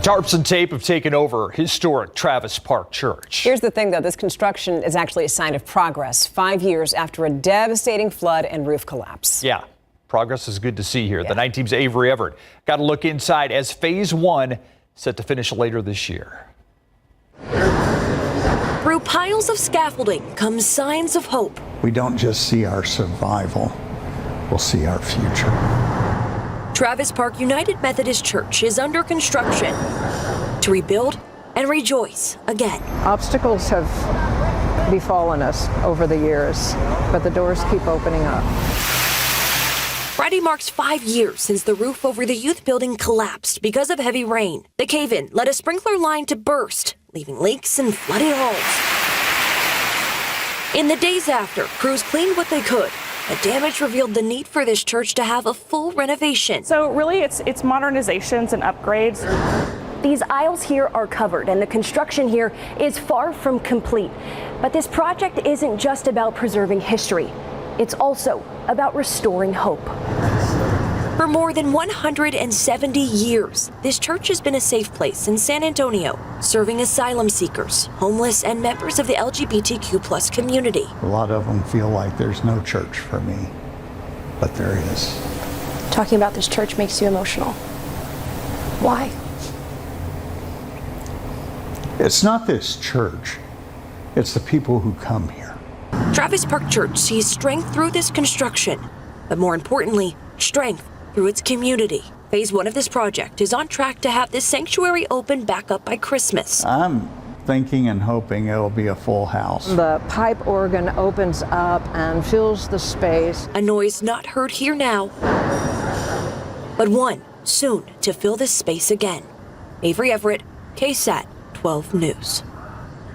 Tarps and tape have taken over historic Travis Park Church. Here's the thing, though. This construction is actually a sign of progress 5 years after a devastating flood and roof collapse. Yeah, progress is good to see here. The night team's Avery Everett got to look inside as phase 1 set to finish later this year. Through piles of scaffolding comes signs of hope. We don't just see our survival, we'll see our future. Travis Park United Methodist Church is under construction to rebuild and rejoice again. Obstacles have befallen us over the years, but the doors keep opening up. Friday marks 5 years since the roof over the youth building collapsed because of heavy rain. The cave-in led a sprinkler line to burst, leaving leaks and flooded halls. In the days after, crews cleaned what they could. The damage revealed the need for this church to have a full renovation. So really it's modernizations and upgrades. These aisles here are covered and the construction here is far from complete. But this project isn't just about preserving history. It's also about restoring hope. For more than 170 years, this church has been a safe place in San Antonio, serving asylum seekers, homeless, and members of the LGBTQ+ community. A lot of them feel like there's no church for me, but there is. Talking about this church makes you emotional. Why? It's not this church, it's the people who come here. Travis Park Church sees strength through this construction, but more importantly, strength through its community. Phase 1 of this project is on track to have this sanctuary open back up by Christmas. I'm thinking and hoping it'll be a full house. The pipe organ opens up and fills the space. A noise not heard here now, but one soon to fill this space again. Avery Everett, KSAT 12 News.